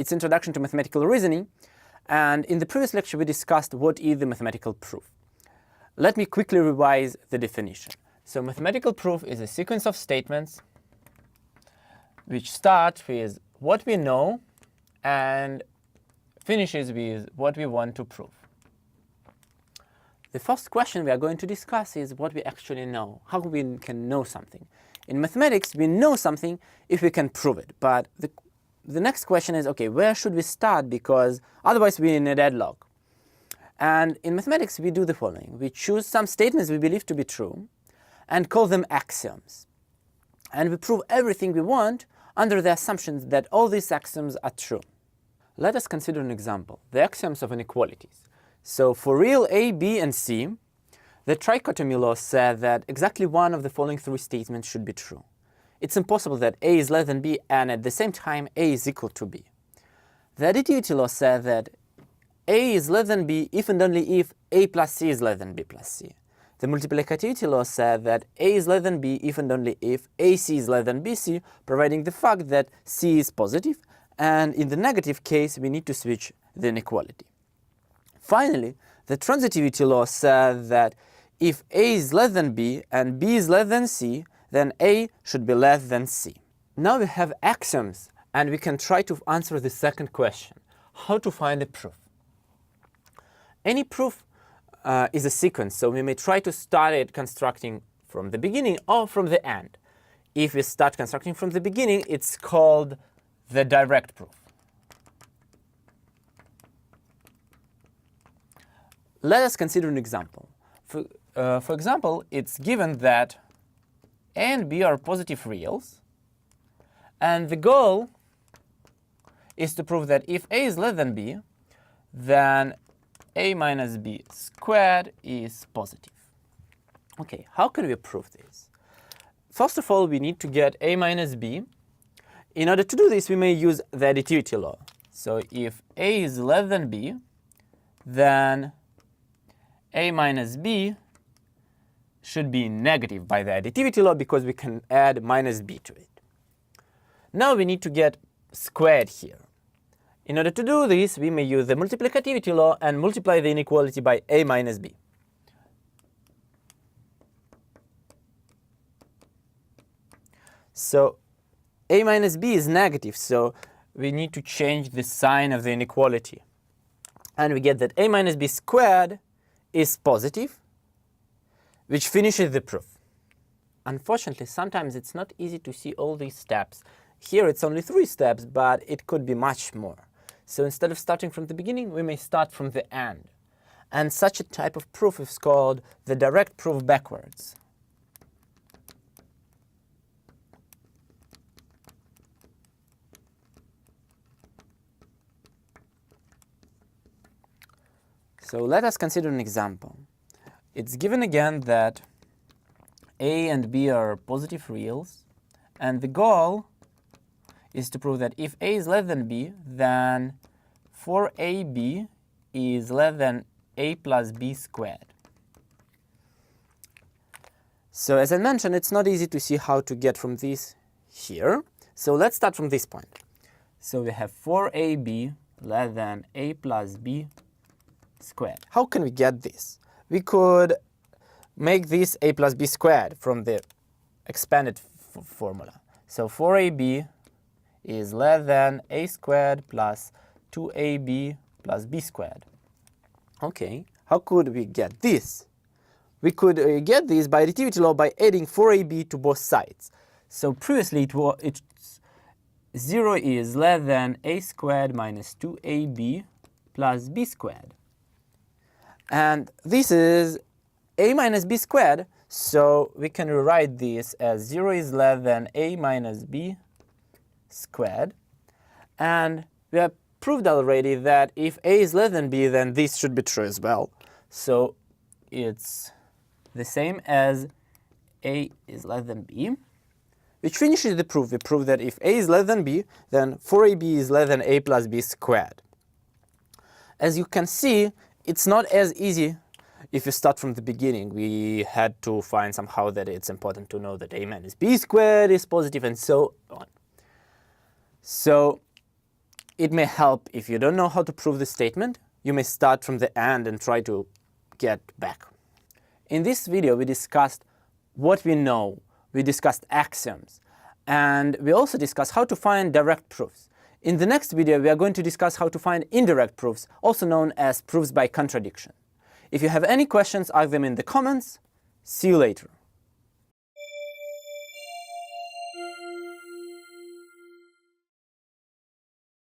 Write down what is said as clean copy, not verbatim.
It's Introduction to Mathematical Reasoning, and in the previous lecture we discussed what is the mathematical proof. Let me quickly revise the definition. So mathematical proof is a sequence of statements which start with what we know and finishes with what we want to prove. The first question we are going to discuss is what we actually know, how we can know something. In mathematics, we know something if we can prove it. But the next question is, okay, where should we start? Because otherwise we're in a deadlock. And in mathematics, we do the following. We choose some statements we believe to be true and call them axioms. And we prove everything we want under the assumption that all these axioms are true. Let us consider an example, the axioms of inequalities. So for real A, B, and C, the trichotomy law said that exactly one of the following three statements should be true. It's impossible that A is less than B and at the same time A is equal to B. The additivity law said that A is less than B if and only if A plus C is less than B plus C. The multiplicativity law said that A is less than B if and only if AC is less than BC, providing the fact that C is positive, and in the negative case we need to switch the inequality. Finally, the transitivity law said that if A is less than B and B is less than C, then A should be less than C. Now we have axioms, and we can try to answer the second question, how to find a proof. Any proof is a sequence, so we may try to start it constructing from the beginning or from the end. If we start constructing from the beginning, it's called the direct proof. Let us consider an example. For example, it's given that A and B are positive reals, and the goal is to prove that if A is less than B, then A minus B squared is positive. Okay, how can we prove this? First of all, we need to get A minus B. In order to do this, we may use the additivity law. So if A is less than B, then A minus B should be negative by the additivity law because we can add minus B to it. Now we need to get squared here. In order to do this, we may use the multiplicativity law and multiply the inequality by A minus B. So A minus B is negative, so we need to change the sign of the inequality. And we get that A minus B squared is positive, which finishes the proof. Unfortunately, sometimes it's not easy to see all these steps. Here it's only 3 steps, but it could be much more. So instead of starting from the beginning, we may start from the end. And such a type of proof is called the direct proof backwards. So let us consider an example. It's given again that A and B are positive reals, and the goal is to prove that if A is less than B, then 4AB is less than A plus B squared. So as I mentioned, it's not easy to see how to get from this here. So let's start from this point. So we have 4AB less than A plus B squared. How can we get this? We could make this A plus B squared from the expanded formula. So 4AB is less than A squared plus 2AB plus B squared. Okay, how could we get this? We could get this by additivity law by adding 4AB to both sides. So previously it's 0 is less than A squared minus 2AB plus B squared. And this is A minus B squared, so we can rewrite this as 0 is less than A minus B squared. And we have proved already that if A is less than B, then this should be true as well. So it's the same as A is less than B, which finishes the proof. We prove that if A is less than B, then 4AB is less than A plus B squared. As you can see, it's not as easy if you start from the beginning. We had to find somehow that it's important to know that A minus B squared is positive and so on. So it may help if you don't know how to prove the statement. You may start from the end and try to get back. In this video, we discussed what we know, we discussed axioms, and we also discussed how to find direct proofs. In the next video, we are going to discuss how to find indirect proofs, also known as proofs by contradiction. If you have any questions, ask them in the comments. See you later.